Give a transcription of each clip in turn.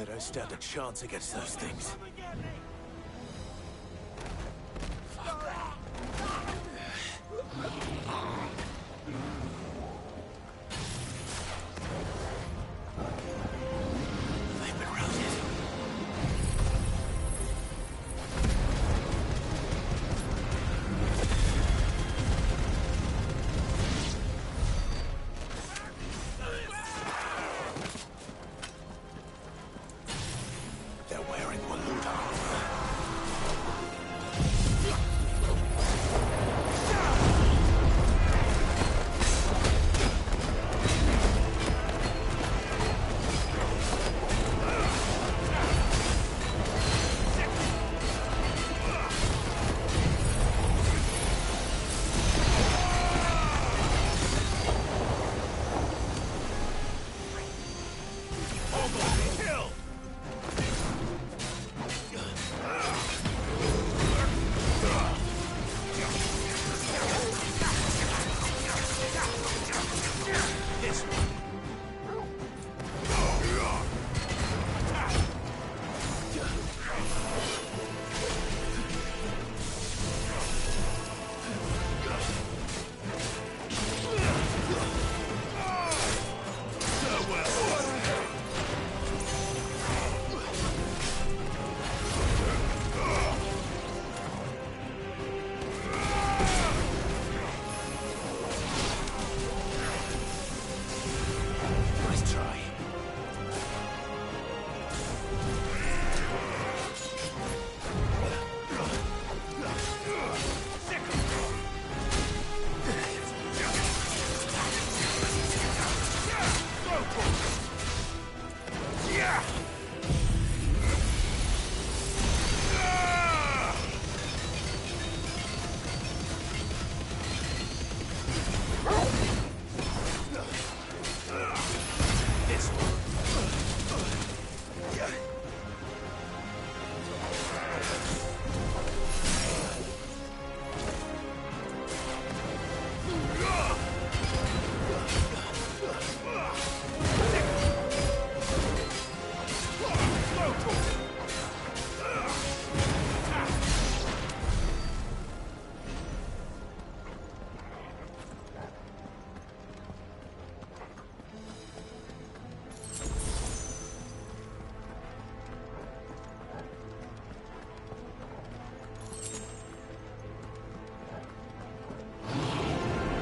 don't stand a chance against those things. They've been routed. They're wearing Waluda armor. Nice try. This one.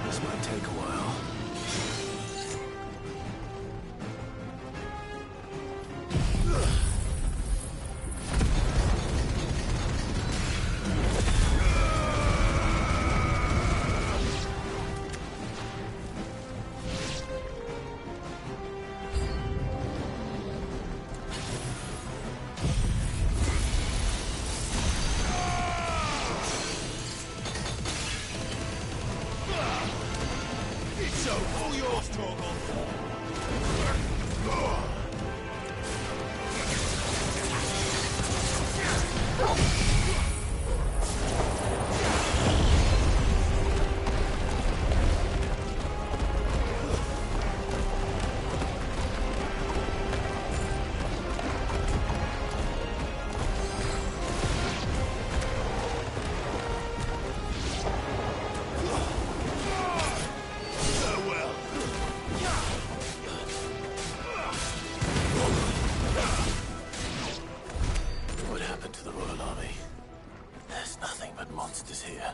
This might take a while. So, all yours, Torgal. What happened to the Royal Army? There's nothing but monsters here.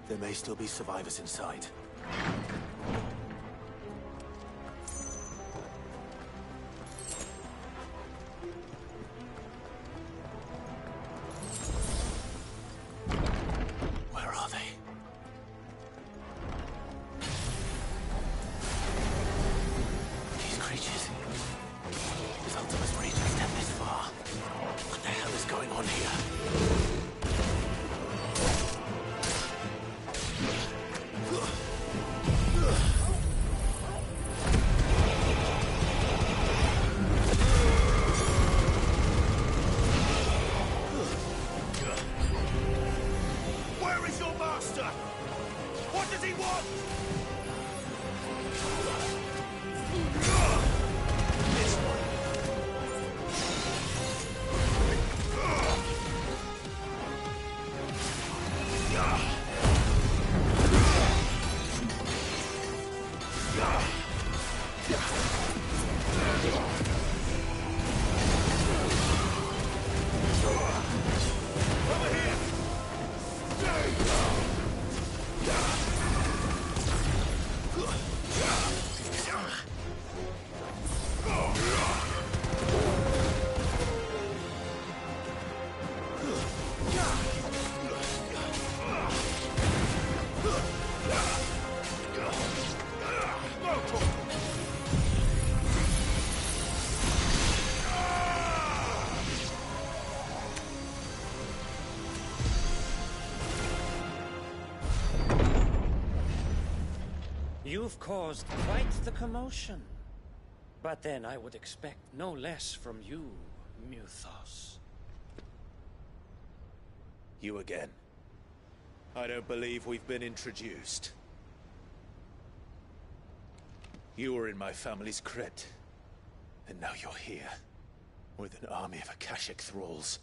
There may still be survivors inside. Where are they? These creatures. If Ultima's reached them this far, what the hell is going on here? You've caused quite the commotion. But then I would expect no less from you, Muthos. You again. I don't believe we've been introduced. You were in my family's crypt, and now you're here, with an army of Akashic thralls.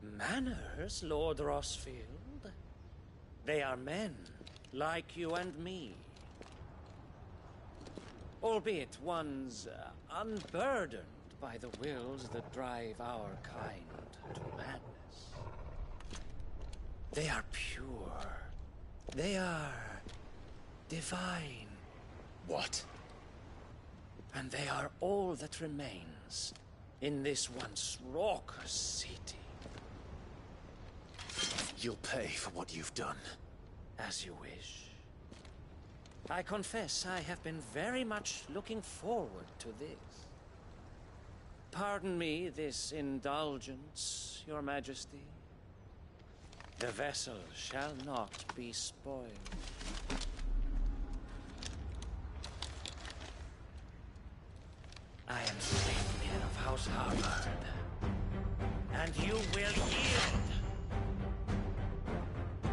Manners, Lord Rossfield? They are men, like you and me. Albeit ones unburdened by the wills that drive our kind to madness. They are pure. They are divine. What? And they are all that remains in this once raucous city. You'll pay for what you've done. As you wish. I confess I have been very much looking forward to this. Pardon me this indulgence, Your Majesty. The vessel shall not be spoiled. I am Saintman of House Harvard, and you will yield.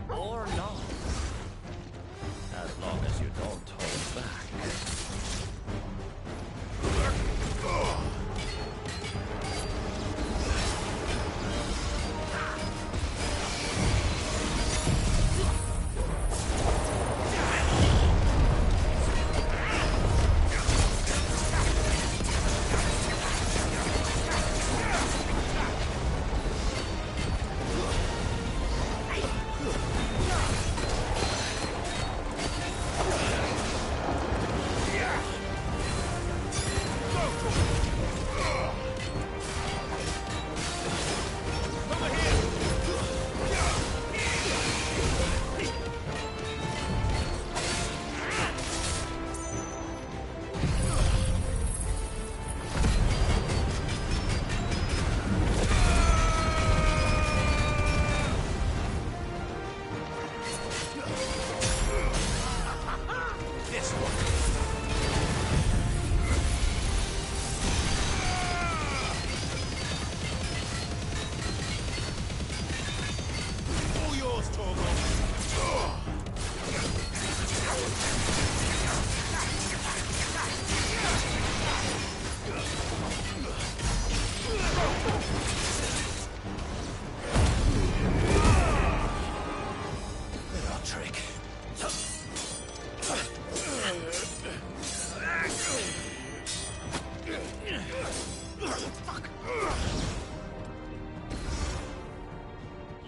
Or not. As long as you don't hold back.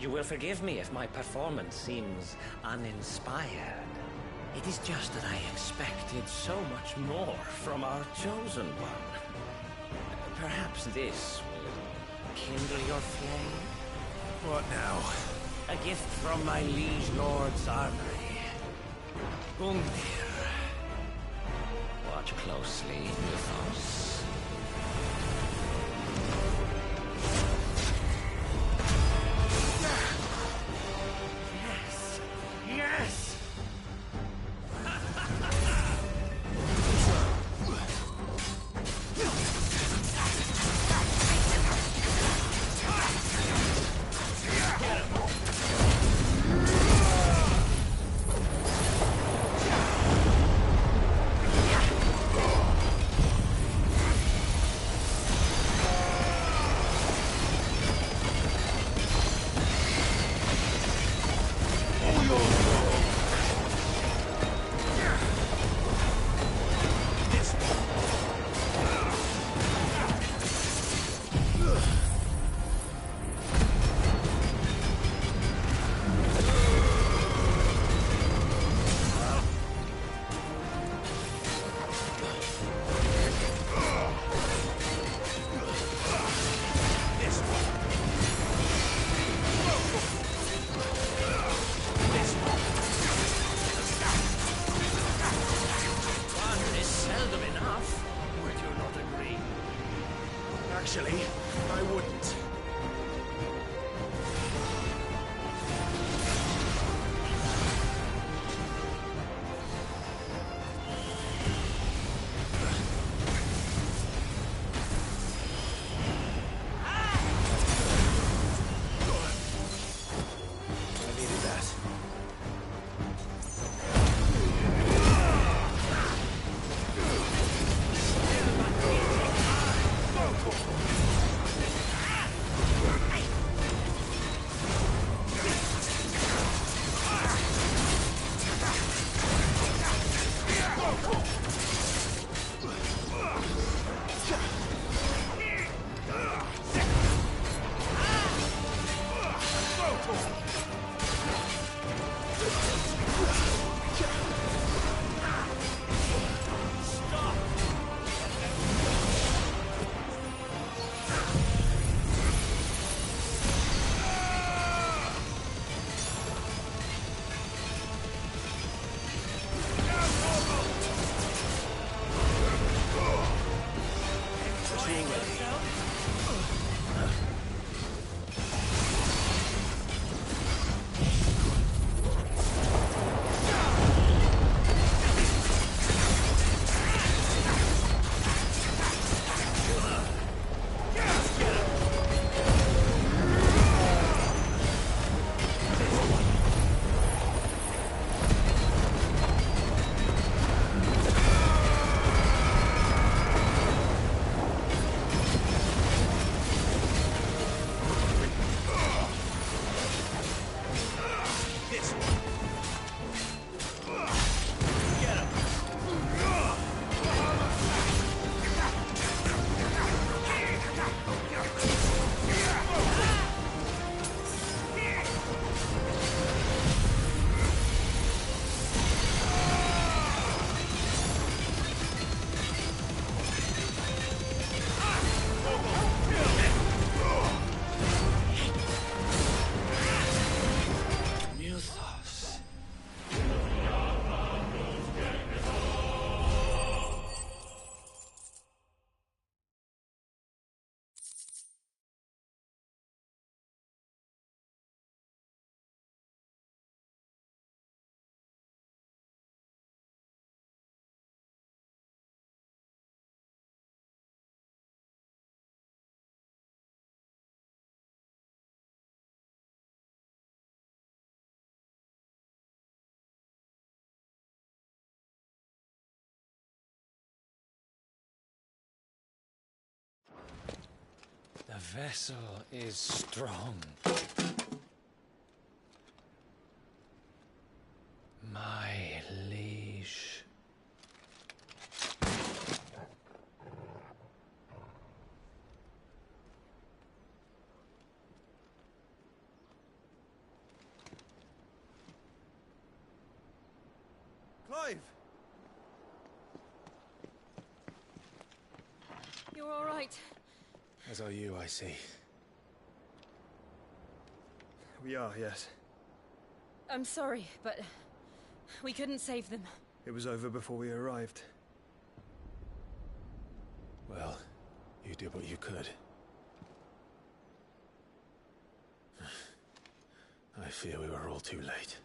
You will forgive me if my performance seems uninspired. It is just that I expected so much more from our chosen one. Perhaps this will kindle your flame? What now? A gift from my liege lord's armory. Gungnir. Watch closely, Mythos. Yes! Yes! Actually, I wouldn't. I needed that. The vessel is strong. My liege. right. As are you, I see. We are, yes. I'm sorry, but we couldn't save them. It was over before we arrived. Well, you did what you could. I fear we were all too late.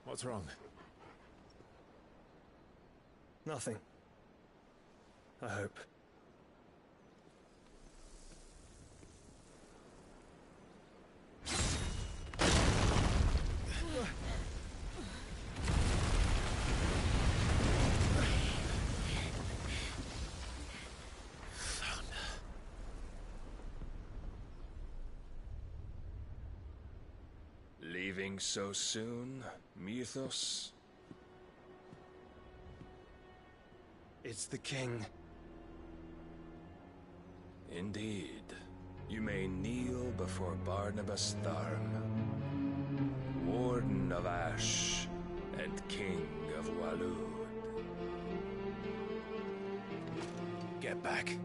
What's wrong? Nothing. I hope. Leaving so soon, Mythos? It's the king. Indeed. You may kneel before Barnabas Tharm, Warden of Ash and King of Waloed. Get back.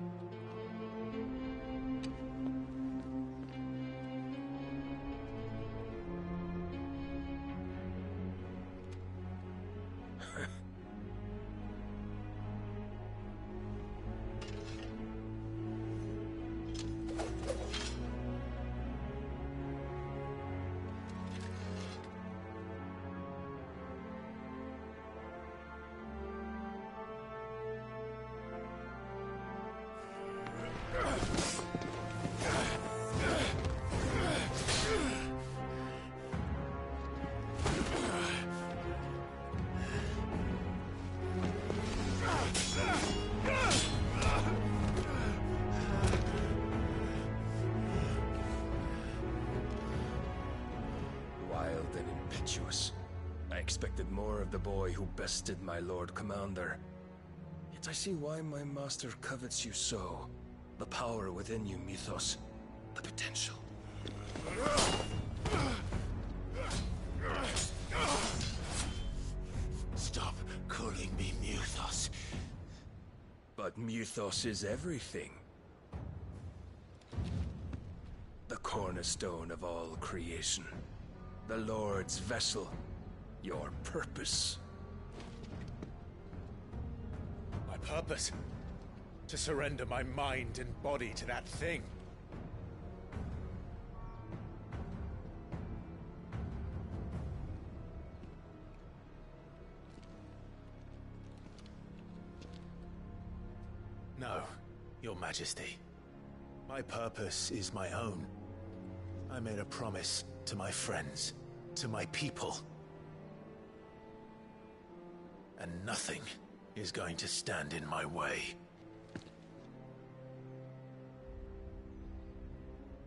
Wild and impetuous. I expected more of the boy who bested my Lord Commander. Yet I see why my master covets you so. The power within you, Mythos. The potential. Stop calling me Mythos. But Mythos is everything. The cornerstone of all creation. The Lord's vessel. Your purpose. My purpose? To surrender my mind and body to that thing. No, Your Majesty. My purpose is my own. I made a promise to my friends, to my people. And nothing is going to stand in my way.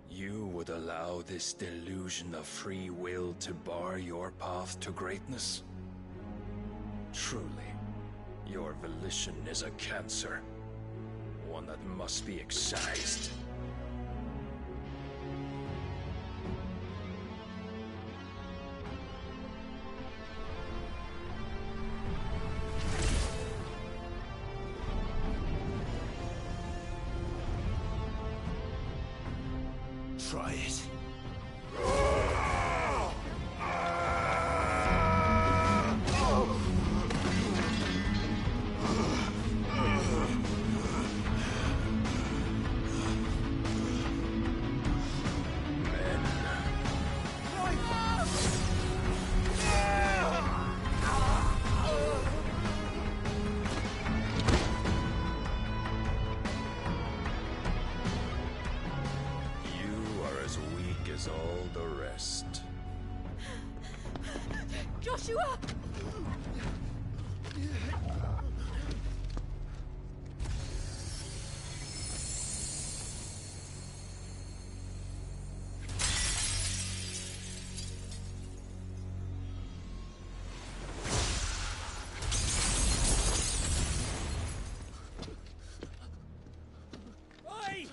You would allow this delusion of free will to bar your path to greatness? Truly, your volition is a cancer. One that must be excised. Try it. All the rest. Joshua! Oi!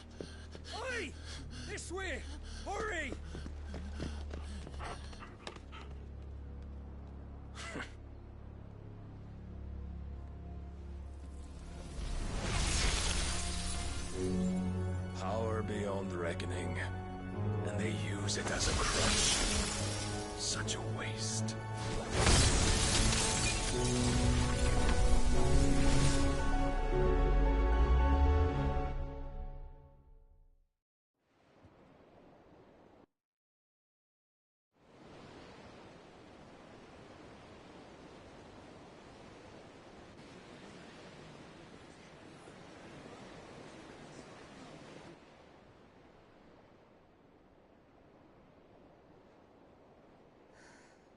Oi! This way! Hurry! reckoning, and they use it as a crutch. Such a waste.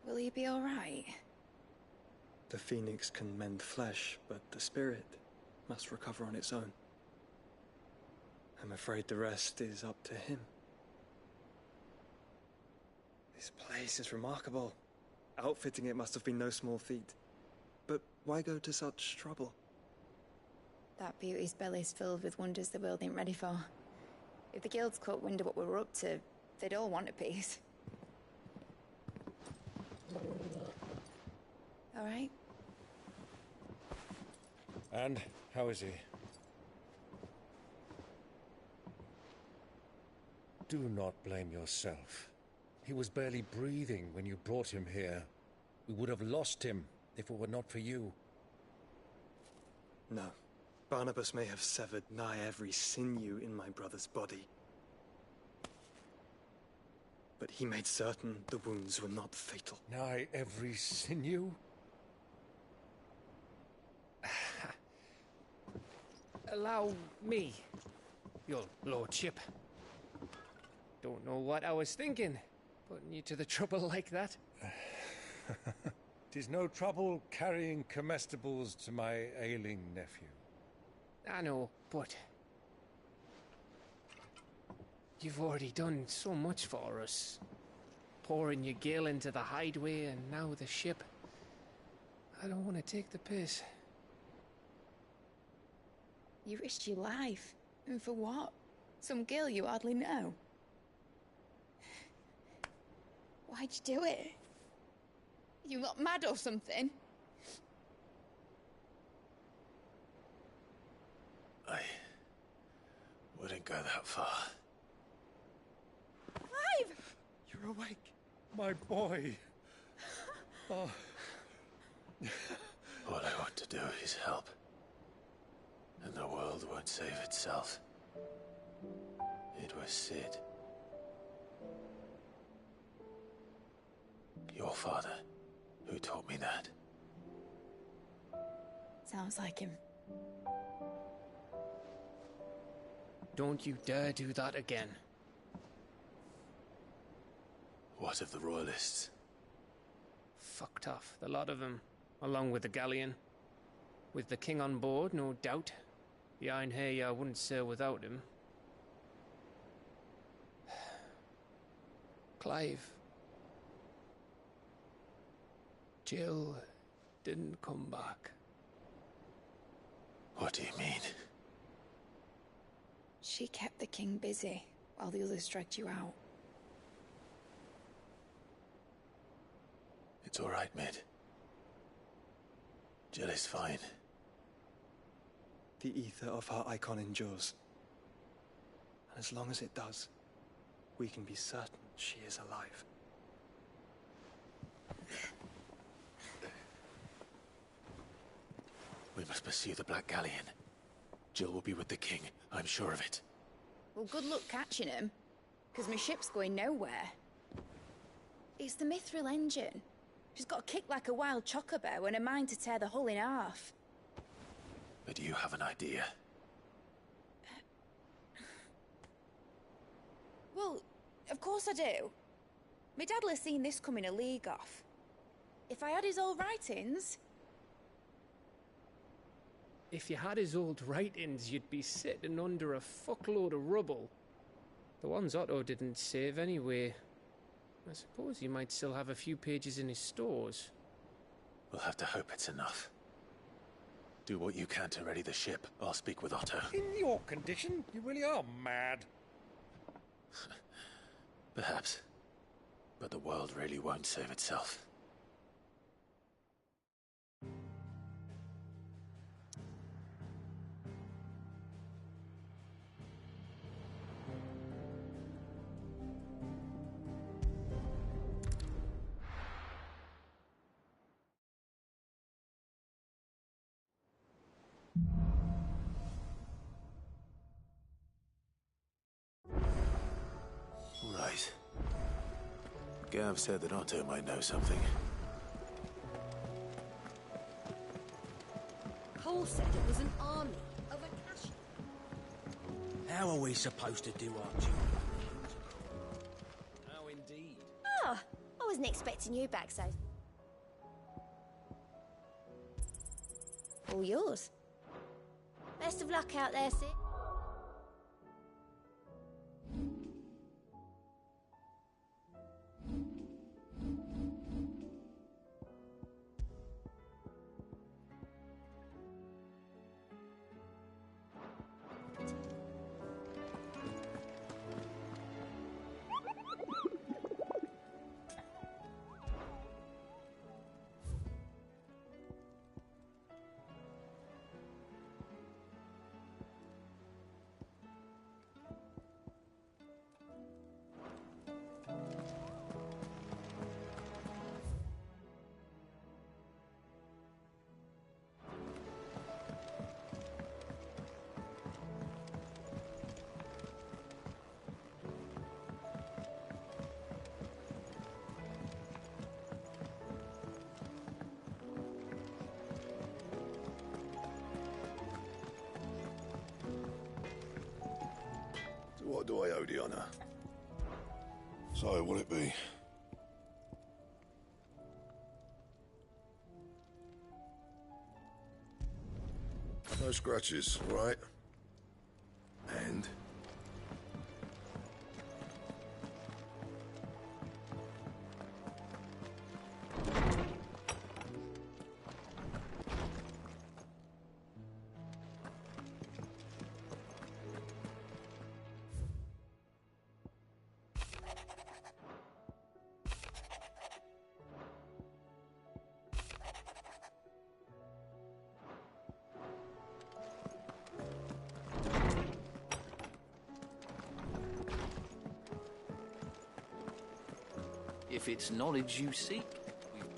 Will he be all right? The phoenix can mend flesh, but the spirit must recover on its own. I'm afraid the rest is up to him. This place is remarkable. Outfitting it must have been no small feat. But why go to such trouble? That beauty's belly's filled with wonders the world ain't ready for. If the guilds caught wind of what we were up to, they'd all want a piece. All right? And how is he? Do not blame yourself. He was barely breathing when you brought him here. We would have lost him if it were not for you. No. Barnabas may have severed nigh every sinew in my brother's body. But he made certain the wounds were not fatal. Nigh every sinew? Allow me, your lordship. Don't know what I was thinking, putting you to the trouble like that. 'Tis no trouble carrying comestibles to my ailing nephew. I know, but you've already done so much for us. Pouring your gale into the hideaway and now the ship. I don't want to take the piss. You risked your life. And for what? Some girl you hardly know. Why'd you do it? You not mad or something? I wouldn't go that far. Clive! You're awake, my boy. Oh. All I want to do is help. And the world won't save itself. It was Sid. Your father, who taught me that. Sounds like him. Don't you dare do that again. What of the Royalists? Fucked off, the lot of them, along with the galleon. With the king on board, no doubt. Behind here, I wouldn't sail without him. Clive. Jill didn't come back. What do you mean? She kept the king busy while the others dragged you out. It's all right, Mid. Jill is fine. The ether of her icon endures. And as long as it does, we can be certain she is alive. We must pursue the Black Galleon. Jill will be with the king, I'm sure of it. Well, good luck catching him, because my ship's going nowhere. It's the Mithril engine. She's got a kick like a wild chocobo and a mind to tear the hull in half. But you have an idea. Well, of course I do. My dad'll have seen this coming a league off. If I had his old writings... If you had his old writings, you'd be sitting under a fuckload of rubble. The ones Otto didn't save anyway. I suppose you might still have a few pages in his stores. We'll have to hope it's enough. Do what you can to ready the ship. I'll speak with Otto. In your condition, you really are mad. Perhaps. But the world really won't save itself. Gav said that Otto might know something. Cole said it was an army of Akashi. How are we supposed to do our job? Oh, indeed. Oh, I wasn't expecting you back, so... All yours. Best of luck out there, Sid. What do I owe the honour? So, will it be? No scratches, all right? And? If it's knowledge you seek, we've done.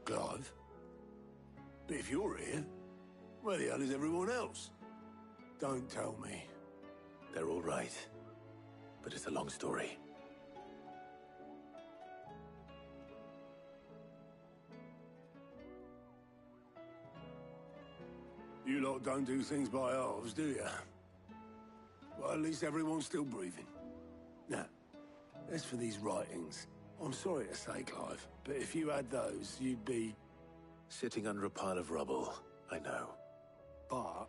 Clive? But if you're here, where the hell is everyone else? Don't tell me. They're all right. But it's a long story. You lot don't do things by halves, do you? Well, at least everyone's still breathing. Now, as for these writings, I'm sorry to say, Clive, but if you had those, you'd be... Sitting under a pile of rubble, I know. But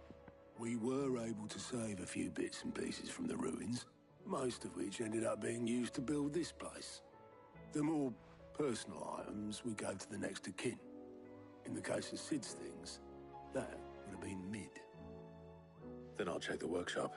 we were able to save a few bits and pieces from the ruins, most of which ended up being used to build this place. The more personal items we gave to the next of kin. In the case of Sid's things, that would have been mid. Then I'll check the workshop.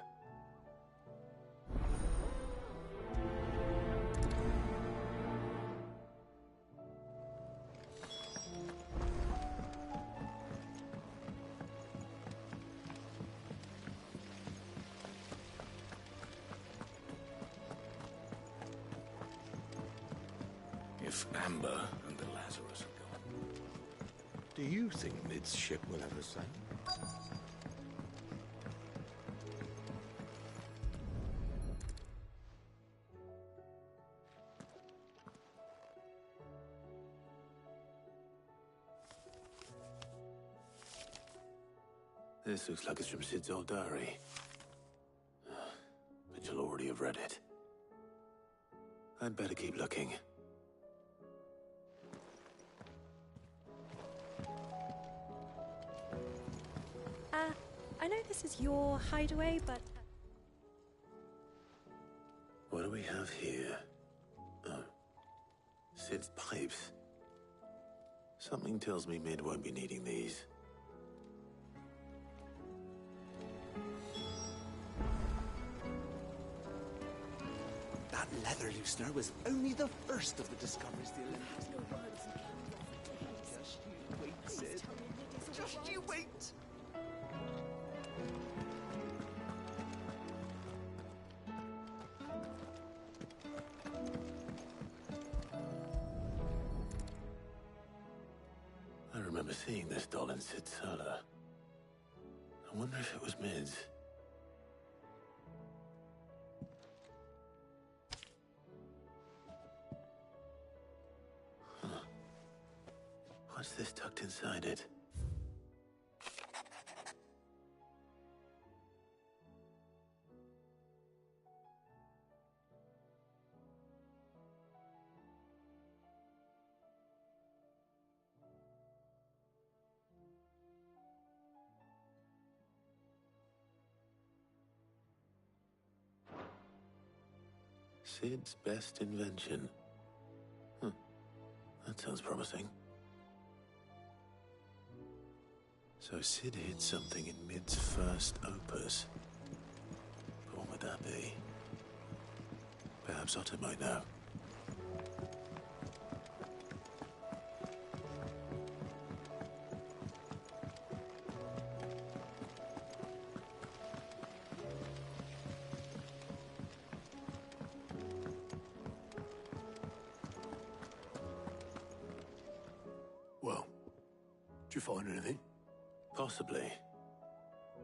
If Amber and the Lazarus are gone, do you think Mid's ship will ever sail? This looks like it's from Sid's old diary. But you'll already have read it. I'd better keep looking. I know this is your hideaway, but... What do we have here? Oh. Sid's pipes. Something tells me Mid won't be needing these. That leather loosener was only the first of the discoveries the Olympians made. Just you wait, Sid. Just you wait! seeing this doll in Sid's cellar. I wonder if it was Mid's. Huh. What's this tucked inside it? Sid's best invention. That sounds promising. So Sid hid something in Mid's first opus. But what would that be? Perhaps Otto might know. Well, did you find anything? Possibly.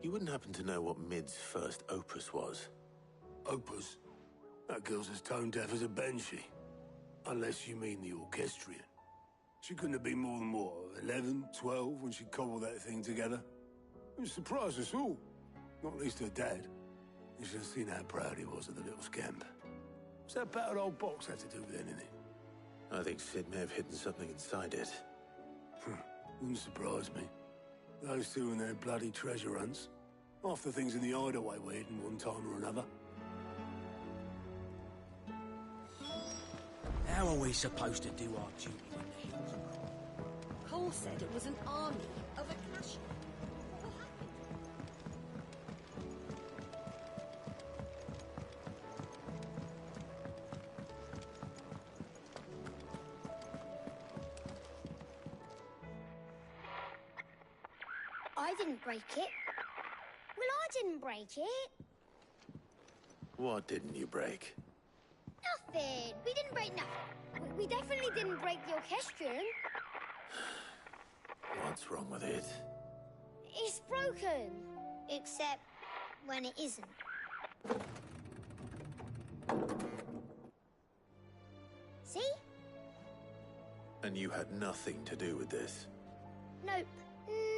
You wouldn't happen to know what Mid's first opus was? Opus? That girl's as tone deaf as a banshee. Unless you mean the orchestrion. She couldn't have been more than, what, 11, 12 when she cobbled that thing together? It surprised us all. Not least her dad. You should have seen how proud he was of the little scamp. What's that battered old box had to do with anything? I think Sid may have hidden something inside it. Wouldn't surprise me. Those two and their bloody treasure hunts. Half the things in the hideaway were hidden one time or another. How are we supposed to do our duty when the hills are Cole said it was an army of Akasha. What will happen? I didn't break it. Well, I didn't break it. What didn't you break? Nothing. We didn't break nothing. We definitely didn't break the orchestrion. What's wrong with it? It's broken. Except when it isn't. See? And you had nothing to do with this? Nope.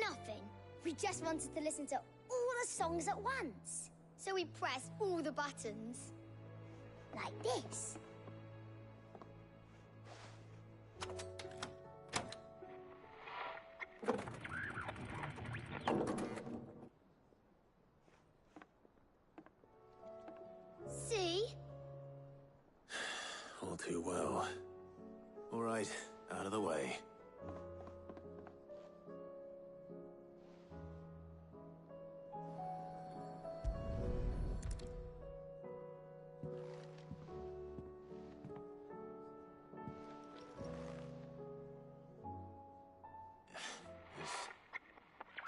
Nothing. We just wanted to listen to all the songs at once. So we pressed all the buttons. Like this. See? All too well. All right, out of the way.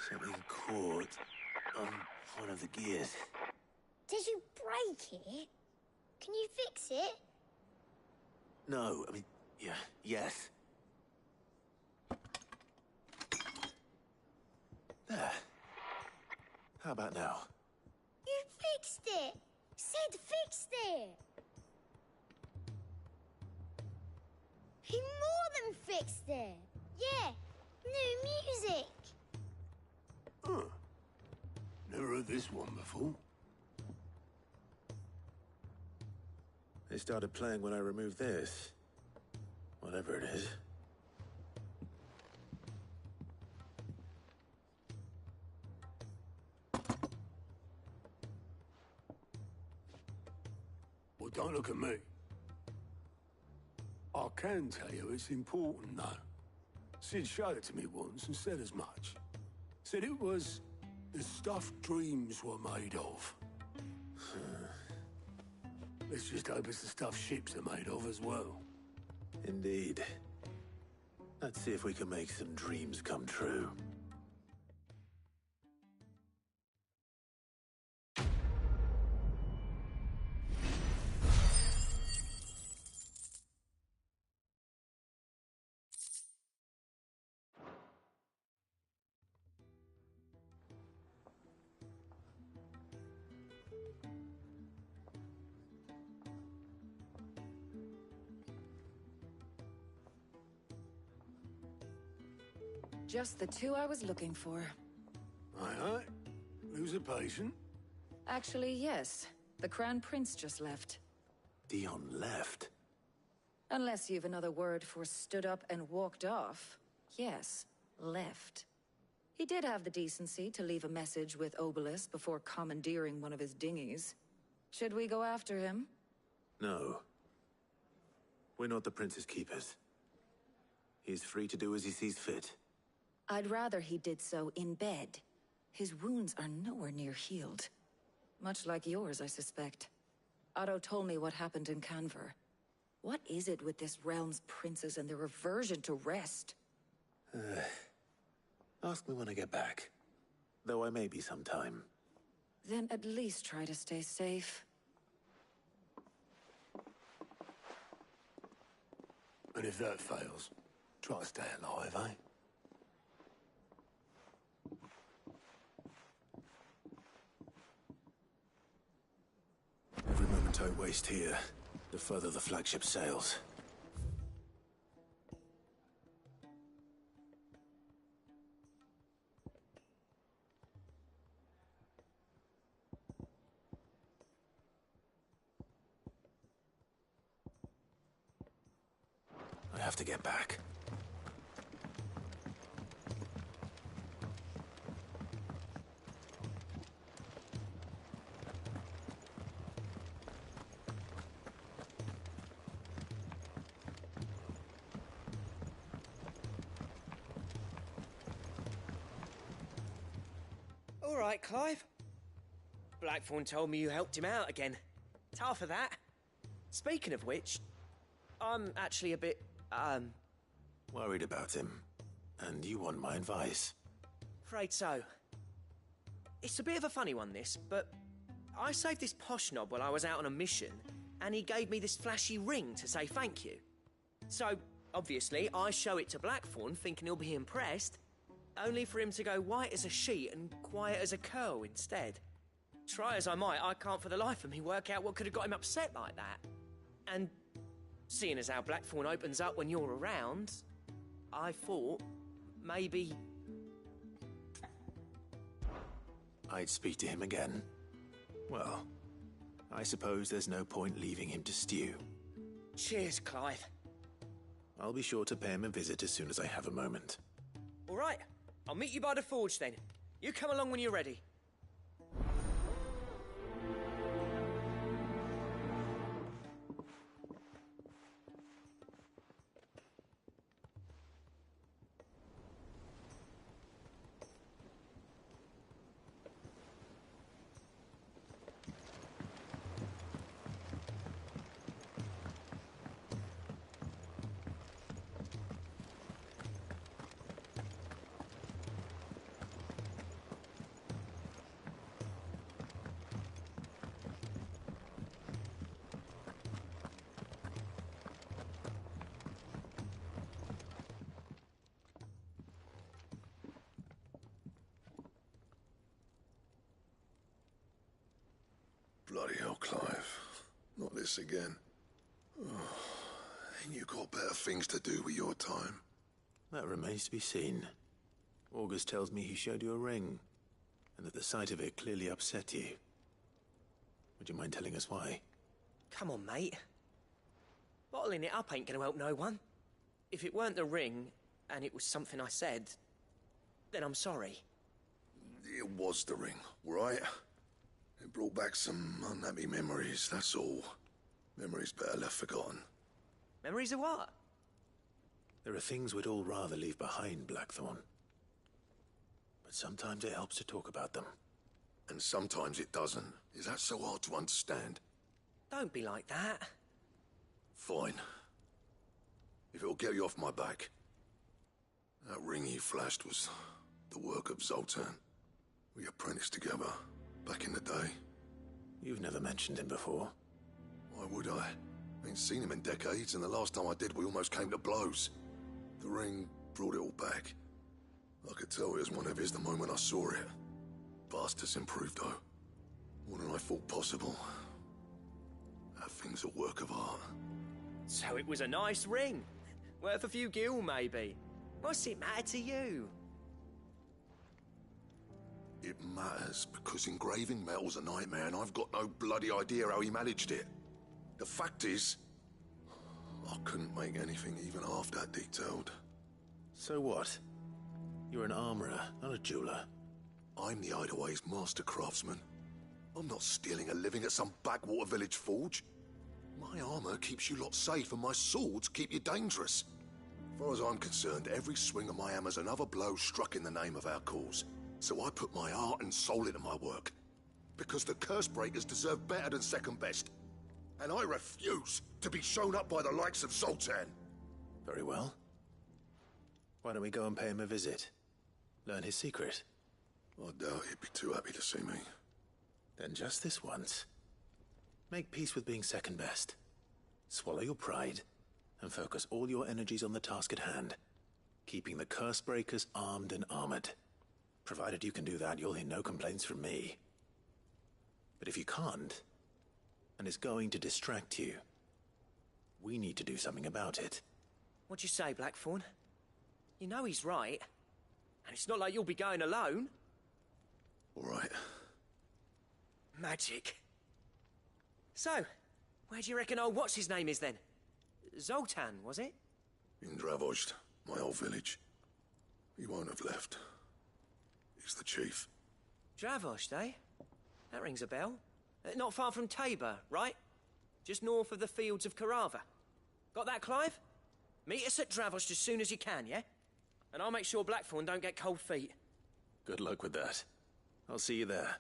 Something caught on one of the gears. Did you break it? Can you fix it? No, I mean, yeah, yes. There. How about now? You fixed it! Sid fixed it! He more than fixed it! Yeah, new music! Huh. Never heard this one before. They started playing when I removed this. Whatever it is. Well, don't look at me. I can tell you it's important, though. Sid showed it to me once and said as much. Said it was the stuff dreams were made of. Let's just hope it's the stuff ships are made of as well. Indeed. Let's see if we can make some dreams come true. Just the two I was looking for. Aye, aye. Who's a patient? Actually, yes. The Crown Prince just left. Dion left? Unless you've another word for stood up and walked off. Yes, left. He did have the decency to leave a message with Obelisk before commandeering one of his dinghies. Should we go after him? No. We're not the Prince's keepers. He's free to do as he sees fit. I'd rather he did so in bed. His wounds are nowhere near healed. Much like yours, I suspect. Otto told me what happened in Canver. What is it with this realm's princes and their aversion to rest? Ask me when I get back. Though I may be sometime. Then at least try to stay safe. And if that fails, try to stay alive, eh? Every moment I waste here, the further the flagship sails. I have to get back. All right, Clive. Blackthorn told me you helped him out again. Tough for that. Speaking of which, I'm actually a bit, Worried about him. And you want my advice? afraid so. It's a bit of a funny one, this, but I saved this posh knob while I was out on a mission, and he gave me this flashy ring to say thank you. So, obviously, I show it to Blackthorn, thinking he'll be impressed, only for him to go white as a sheet and quiet as a curl instead. Try as I might, I can't for the life of me work out what could have got him upset like that. And seeing as how Blackthorn opens up when you're around, I thought maybe... I'd speak to him again. Well, I suppose there's no point leaving him to stew. Cheers, Clive. I'll be sure to pay him a visit as soon as I have a moment. All right, I'll meet you by the forge then. You come along when you're ready. Bloody hell, Clive. Not this again. Oh, ain't you got better things to do with your time? That remains to be seen. August tells me he showed you a ring, and that the sight of it clearly upset you. Would you mind telling us why? Come on, mate. Bottling it up ain't gonna help no one. If it weren't the ring, and it was something I said, then I'm sorry. It was the ring, right? It brought back some unhappy memories, that's all. Memories better left forgotten. Memories of what? There are things we'd all rather leave behind, Blackthorn. But sometimes it helps to talk about them. And sometimes it doesn't. Is that so hard to understand? Don't be like that. Fine. If it'll get you off my back. That ring you flashed was the work of Zoltan. We apprenticed together, back in the day. You've never mentioned him before. Why would I? Ain't seen him in decades, and the last time I did, we almost came to blows. The ring brought it all back. I could tell it was one of his the moment I saw it. Bastard's improved, though. More than I thought possible. That thing's a work of art. So it was a nice ring. Worth a few gil, maybe. What's it matter to you? It matters, because engraving metal's a nightmare, and I've got no bloody idea how he managed it. The fact is, I couldn't make anything even half that detailed. So what? You're an armorer, not a jeweler. I'm the Hideaway's master craftsman. I'm not stealing a living at some backwater village forge. My armor keeps you lot safe, and my swords keep you dangerous. As far as I'm concerned, every swing of my hammer's another blow struck in the name of our cause. So I put my heart and soul into my work. Because the curse breakers deserve better than second best. And I refuse to be shown up by the likes of Zoltan. Very well. Why don't we go and pay him a visit? Learn his secret. I doubt he'd be too happy to see me. Then just this once. Make peace with being second best. Swallow your pride, and focus all your energies on the task at hand. Keeping the curse breakers armed and armored. Provided you can do that, you'll hear no complaints from me. But if you can't, and it's going to distract you, we need to do something about it. What'd you say, Blackthorn? You know he's right. And it's not like you'll be going alone. All right. Magic. So, where do you reckon old what's-his-name is then? Zoltan, was it? In Dravozd, my old village. He won't have left. He's the chief. Dravozd, eh? That rings a bell. Not far from Tabor, right? Just north of the fields of Carava. Got that, Clive? Meet us at Dravozd as soon as you can, yeah? And I'll make sure Blackthorn don't get cold feet. Good luck with that. I'll see you there.